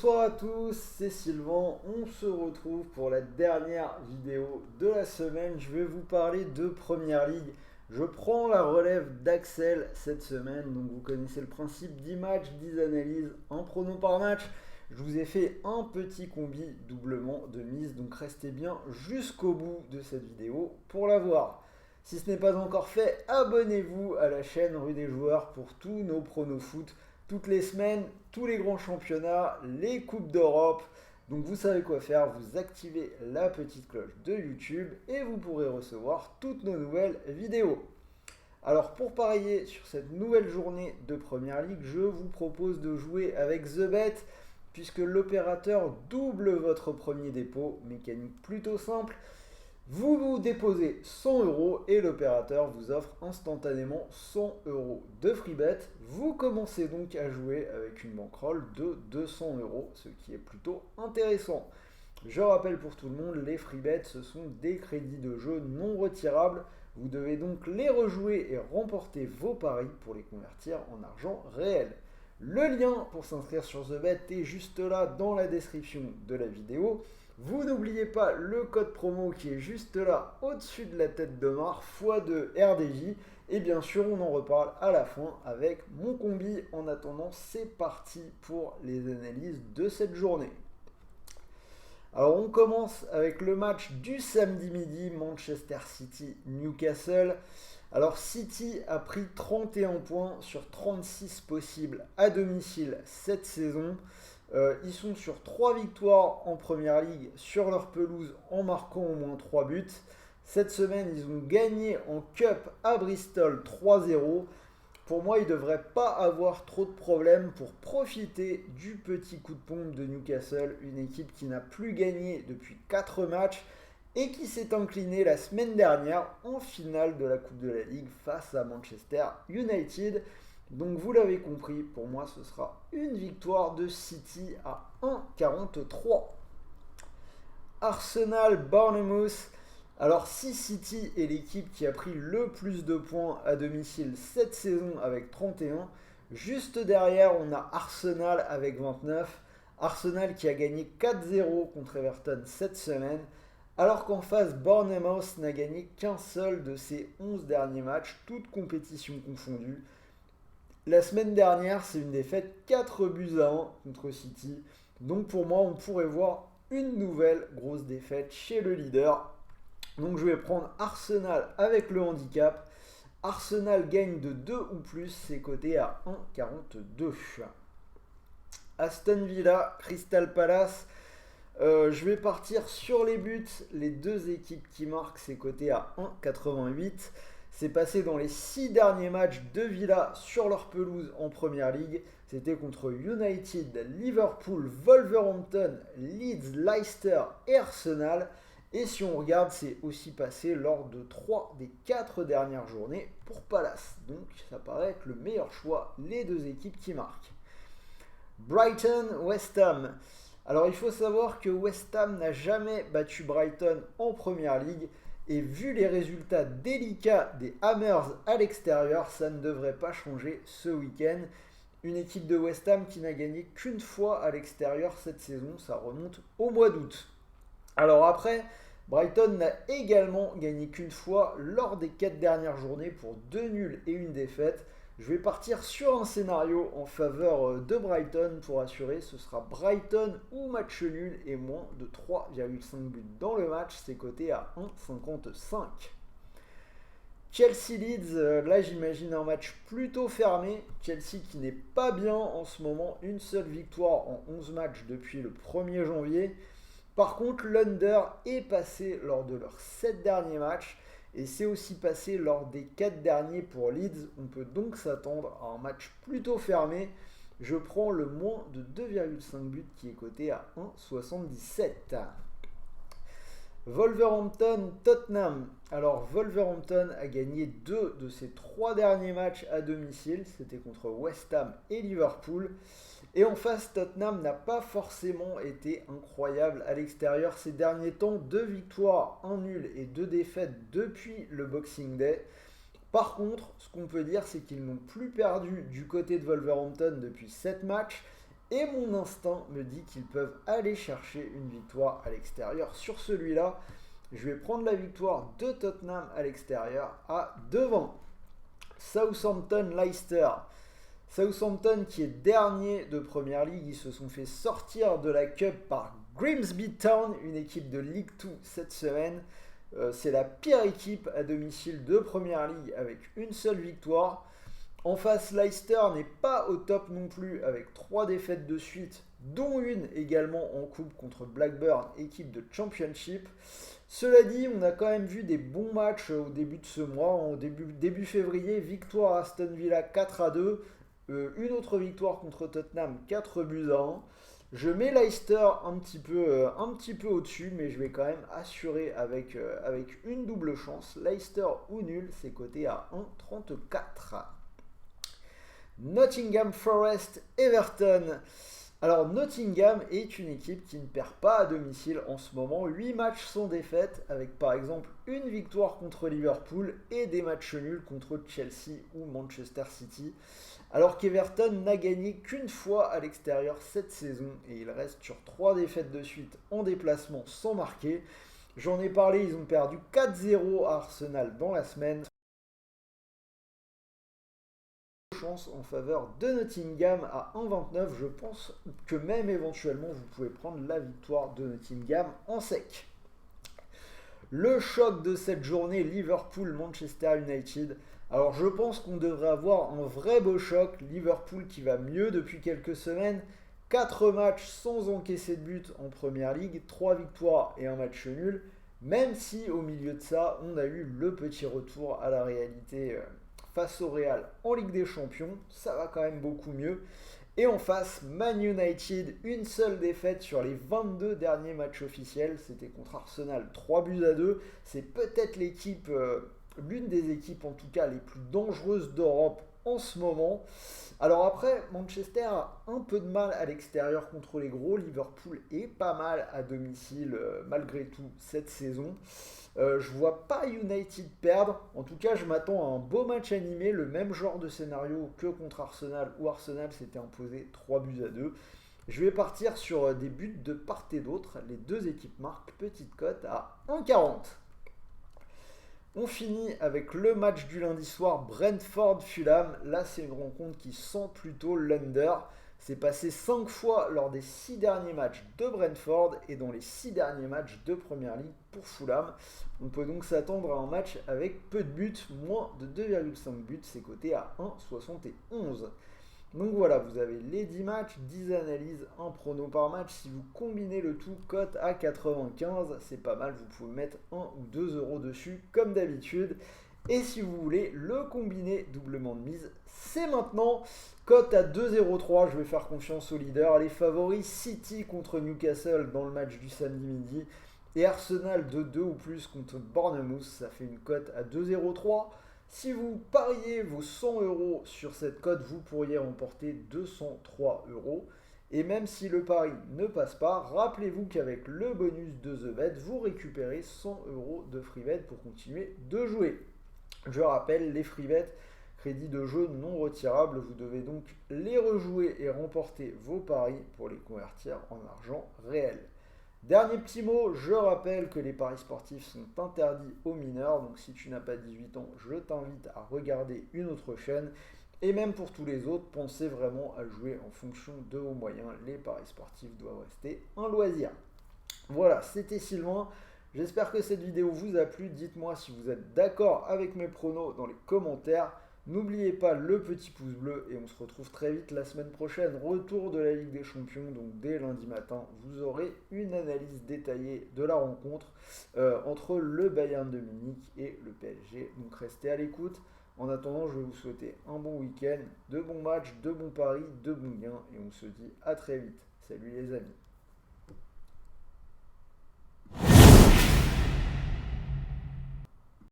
Bonsoir à tous, c'est Sylvain. On se retrouve pour la dernière vidéo de la semaine. Je vais vous parler de Première Ligue. Je prends la relève d'Axel cette semaine. Donc vous connaissez le principe, 10 matchs, 10 analyses, un prono par match. Je vous ai fait un petit combi doublement de mise, donc restez bien jusqu'au bout de cette vidéo pour la voir. Si ce n'est pas encore fait, abonnez-vous à la chaîne Rue des Joueurs pour tous nos pronos foot toutes les semaines, tous les grands championnats, les coupes d'Europe. Donc vous savez quoi faire, vous activez la petite cloche de YouTube et vous pourrez recevoir toutes nos nouvelles vidéos. Alors pour parier sur cette nouvelle journée de Première Ligue, je vous propose de jouer avec TheBet puisque l'opérateur double votre premier dépôt, mécanique plutôt simple. Vous déposez 100 euros et l'opérateur vous offre instantanément 100 euros de free bet. Vous commencez donc à jouer avec une bankroll de 200 euros, ce qui est plutôt intéressant. Je rappelle pour tout le monde, les free bets ce sont des crédits de jeu non retirables. Vous devez donc les rejouer et remporter vos paris pour les convertir en argent réel. Le lien pour s'inscrire sur TheBet est juste là dans la description de la vidéo. Vous n'oubliez pas le code promo qui est juste là au-dessus de la tête de Mar, x2 RDJ. Et bien sûr, on en reparle à la fin avec mon combi. En attendant, c'est parti pour les analyses de cette journée. Alors on commence avec le match du samedi midi, Manchester City-Newcastle. Alors City a pris 31 points sur 36 possibles à domicile cette saison. Ils sont sur 3 victoires en Première Ligue sur leur pelouse en marquant au moins 3 buts. Cette semaine, ils ont gagné en Cup à Bristol 3-0. Pour moi, ils ne devraient pas avoir trop de problèmes pour profiter du petit coup de pompe de Newcastle, une équipe qui n'a plus gagné depuis 4 matchs et qui s'est inclinée la semaine dernière en finale de la Coupe de la Ligue face à Manchester United. Donc vous l'avez compris, pour moi ce sera une victoire de City à 1,43. Arsenal-Bournemouth. Alors si City est l'équipe qui a pris le plus de points à domicile cette saison avec 31, juste derrière on a Arsenal avec 29. Arsenal qui a gagné 4-0 contre Everton cette semaine, alors qu'en face Bournemouth n'a gagné qu'un seul de ses 11 derniers matchs, toutes compétitions confondues. La semaine dernière, c'est une défaite 4-1 contre City. Donc pour moi, on pourrait voir une nouvelle grosse défaite chez le leader. Donc je vais prendre Arsenal avec le handicap. Arsenal gagne de 2 ou plus, c'est coté à 1,42. Aston Villa, Crystal Palace. Je vais partir sur les buts. Les deux équipes qui marquent, c'est coté à 1,88. C'est passé dans les 6 derniers matchs de Villa sur leur pelouse en Première Ligue. C'était contre United, Liverpool, Wolverhampton, Leeds, Leicester et Arsenal. Et si on regarde, c'est aussi passé lors de 3 des 4 dernières journées pour Palace. Donc ça paraît être le meilleur choix, les deux équipes qui marquent. Brighton-West Ham. Alors il faut savoir que West Ham n'a jamais battu Brighton en Première Ligue. Et vu les résultats délicats des Hammers à l'extérieur, ça ne devrait pas changer ce week-end. Une équipe de West Ham qui n'a gagné qu'une fois à l'extérieur cette saison, ça remonte au mois d'août. Alors après, Brighton n'a également gagné qu'une fois lors des 4 dernières journées pour 2 nuls et une défaite. Je vais partir sur un scénario en faveur de Brighton pour assurer. Ce sera Brighton ou match nul et moins de 3,5 buts dans le match. C'est coté à 1,55. Chelsea-Leeds, là j'imagine un match plutôt fermé. Chelsea qui n'est pas bien en ce moment. Une seule victoire en 11 matchs depuis le 1er janvier. Par contre, l'under est passé lors de leurs 7 derniers matchs. Et c'est aussi passé lors des 4 derniers pour Leeds. On peut donc s'attendre à un match plutôt fermé. Je prends le moins de 2,5 buts qui est coté à 1,77. Wolverhampton-Tottenham. Alors Wolverhampton a gagné 2 de ses 3 derniers matchs à domicile. C'était contre West Ham et Liverpool. Et en face, Tottenham n'a pas forcément été incroyable à l'extérieur ces derniers temps. 2 victoires, 1 nul et 2 défaites depuis le Boxing Day. Par contre, ce qu'on peut dire, c'est qu'ils n'ont plus perdu du côté de Wolverhampton depuis 7 matchs Et mon instinct me dit qu'ils peuvent aller chercher une victoire à l'extérieur. Sur celui-là, je vais prendre la victoire de Tottenham à l'extérieur à 2-20. Southampton-Leicester. Southampton qui est dernier de Première Ligue, ils se sont fait sortir de la Cup par Grimsby Town, une équipe de League 2 cette semaine. C'est la pire équipe à domicile de Première Ligue avec une seule victoire. En face, Leicester n'est pas au top non plus avec 3 défaites de suite, dont une également en coupe contre Blackburn, équipe de Championship. Cela dit, on a quand même vu des bons matchs au début de ce mois. En début février, victoire à Aston Villa 4-2, une autre victoire contre Tottenham 4-1. Je mets Leicester un petit peu au-dessus, mais je vais quand même assurer avec une double chance. Leicester ou nul, c'est coté à 1,34. Nottingham Forest Everton. Alors Nottingham est une équipe qui ne perd pas à domicile en ce moment. 8 matchs sans défaite avec par exemple une victoire contre Liverpool et des matchs nuls contre Chelsea ou Manchester City. Alors qu'Everton n'a gagné qu'une fois à l'extérieur cette saison et il reste sur 3 défaites de suite en déplacement sans marquer. J'en ai parlé, ils ont perdu 4-0 à Arsenal dans la semaine. Chance en faveur de Nottingham à 1,29. Je pense que même éventuellement vous pouvez prendre la victoire de Nottingham en sec. Le choc de cette journée, Liverpool-Manchester United. Alors je pense qu'on devrait avoir un vrai beau choc. Liverpool qui va mieux depuis quelques semaines. 4 matchs sans encaisser de but en Première Ligue, 3 victoires et un match nul. Même si au milieu de ça, on a eu le petit retour à la réalité face au Real en Ligue des Champions. Ça va quand même beaucoup mieux. Et en face, Man United, une seule défaite sur les 22 derniers matchs officiels. C'était contre Arsenal, 3-2. C'est peut-être l'équipe, l'une des équipes en tout cas les plus dangereuses d'Europe en ce moment. Alors après, Manchester a un peu de mal à l'extérieur contre les gros. Liverpool est pas mal à domicile malgré tout cette saison. Je vois pas United perdre. En tout cas, je m'attends à un beau match animé, le même genre de scénario que contre Arsenal, où Arsenal s'était imposé 3-2. Je vais partir sur des buts de part et d'autre. Les deux équipes marquent, petite cote à 1,40. On finit avec le match du lundi soir, Brentford-Fulham. Là, c'est une rencontre qui sent plutôt l'under. C'est passé 5 fois lors des 6 derniers matchs de Brentford et dans les 6 derniers matchs de Première Ligue pour Fulham. On peut donc s'attendre à un match avec peu de buts, moins de 2,5 buts, c'est coté à 1,71. Donc voilà, vous avez les 10 matchs, 10 analyses, un prono par match. Si vous combinez le tout, cote à 95, c'est pas mal, vous pouvez mettre 1 ou 2 euros dessus comme d'habitude. Et si vous voulez le combiner doublement de mise, c'est maintenant. Cote à 2,03, je vais faire confiance aux leaders. Les favoris, City contre Newcastle dans le match du samedi midi. Et Arsenal de 2 ou plus contre Bournemouth, ça fait une cote à 2,03. Si vous pariez vos 100 euros sur cette cote, vous pourriez remporter 203 euros. Et même si le pari ne passe pas, rappelez-vous qu'avec le bonus de The Bet, vous récupérez 100 euros de free bet pour continuer de jouer. Je rappelle, les free bets, crédits de jeu non retirables, vous devez donc les rejouer et remporter vos paris pour les convertir en argent réel. Dernier petit mot, je rappelle que les paris sportifs sont interdits aux mineurs, donc si tu n'as pas 18 ans, je t'invite à regarder une autre chaîne. Et même pour tous les autres, pensez vraiment à jouer en fonction de vos moyens. Les paris sportifs doivent rester un loisir. Voilà, c'était Sylvain. J'espère que cette vidéo vous a plu. Dites-moi si vous êtes d'accord avec mes pronos dans les commentaires. N'oubliez pas le petit pouce bleu et on se retrouve très vite la semaine prochaine. Retour de la Ligue des Champions, donc dès lundi matin, vous aurez une analyse détaillée de la rencontre entre le Bayern de Munich et le PSG. Donc restez à l'écoute. En attendant, je vais vous souhaiter un bon week-end, de bons matchs, de bons paris, de bons gains et on se dit à très vite. Salut les amis.